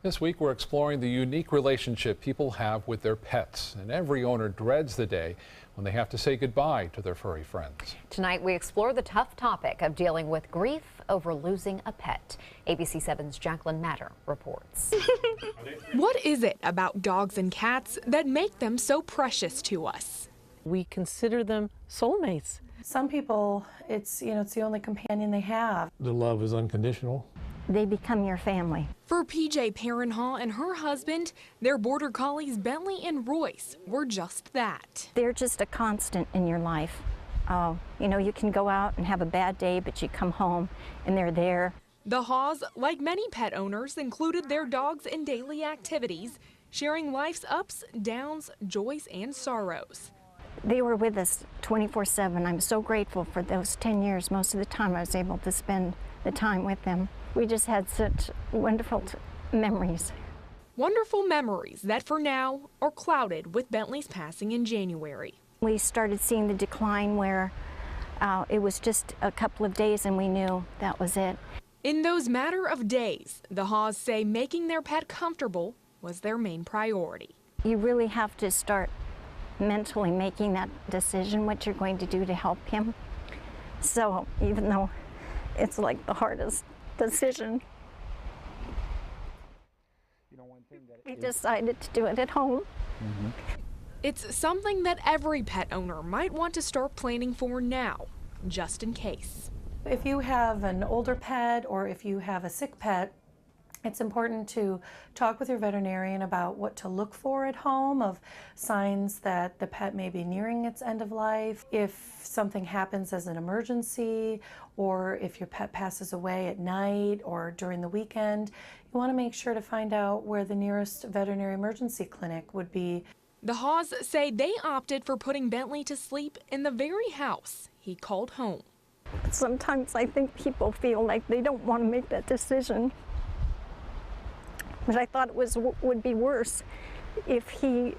This week we're exploring the unique relationship people have with their pets, and every owner dreads the day when they have to say goodbye to their furry friends. Tonight we explore the tough topic of dealing with grief over losing a pet. ABC 7's Jacqueline Matter reports. What is it about dogs and cats that make them so precious to us? We consider them soulmates. Some people, it's the only companion they have. The love is unconditional. They become your family. For PJ Perrinhall and her husband, their border collies Bentley and Royce were just that. They're just a constant in your life. You can go out and have a bad day, but you come home and they're there. The Haws, like many pet owners, included their dogs in daily activities, sharing life's ups, downs, joys, and sorrows. They were with us 24/7. I'm so grateful for those 10 years. Most of the time I was able to spend the time with them. We just had such wonderful memories. Wonderful memories that for now are clouded with Bentley's passing in January. We started seeing the decline where it was just a couple of days and we knew that was it. In those matter of days, the Haws say making their pet comfortable was their main priority. You really have to start mentally making that decision, what you're going to do to help him. So even though it's like the hardest decision, we decided to do it at home. It's something that every pet owner might want to start planning for now, just in case. If you have an older pet or if you have a sick pet, it's important to talk with your veterinarian about what to look for at home, of signs that the pet may be nearing its end of life. If something happens as an emergency, or if your pet passes away at night or during the weekend, you want to make sure to find out where the nearest veterinary emergency clinic would be. The Haws say they opted for putting Bentley to sleep in the very house he called home. Sometimes I think people feel like they don't want to make that decision. But I thought it would be worse if he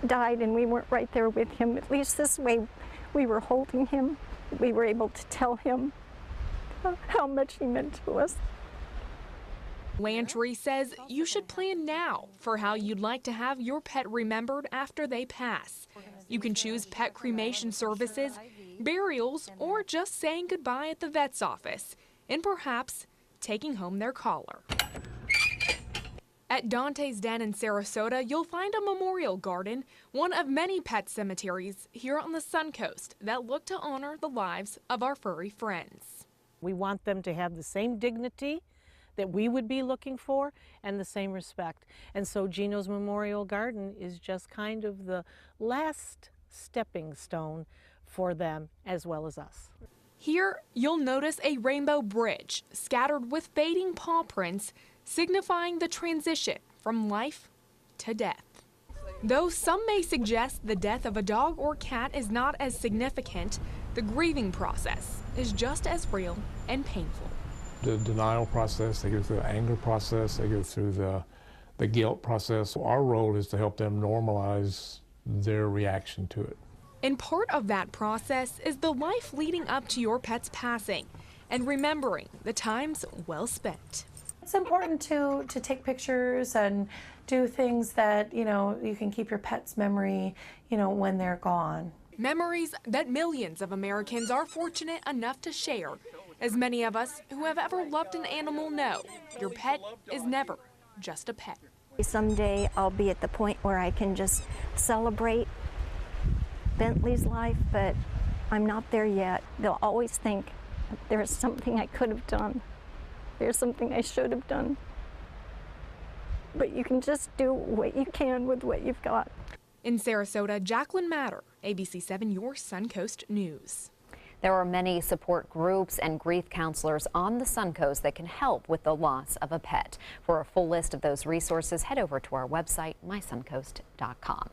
died and we weren't right there with him. At least this way we were holding him. We were able to tell him how much he meant to us. Lantry says you should plan now for how you'd like to have your pet remembered after they pass. You can choose pet cremation services, burials, or just saying goodbye at the vet's office, and perhaps taking home their collar. At Dante's Den in Sarasota, you'll find a memorial garden, one of many pet cemeteries here on the Suncoast that look to honor the lives of our furry friends. We want them to have the same dignity that we would be looking for and the same respect. And so Gino's Memorial Garden is just kind of the last stepping stone for them as well as us. Here, you'll notice a rainbow bridge scattered with fading paw prints, signifying the transition from life to death. Though some may suggest the death of a dog or cat is not as significant, the grieving process is just as real and painful. The denial process, they go through the anger process, they go through the guilt process. Our role is to help them normalize their reaction to it. And part of that process is the life leading up to your pet's passing and remembering the times well spent. It's important to take pictures and do things that, you can keep your pet's memory, when they're gone. Memories that millions of Americans are fortunate enough to share. As many of us who have ever loved an animal know, your pet is never just a pet. Someday I'll be at the point where I can just celebrate Bentley's life, but I'm not there yet. They'll always think there's something I could have done. There's something I should have done. But you can just do what you can with what you've got. In Sarasota, Jacqueline Matter, ABC 7, your Suncoast News. There are many support groups and grief counselors on the Suncoast that can help with the loss of a pet. For a full list of those resources, head over to our website, mysuncoast.com.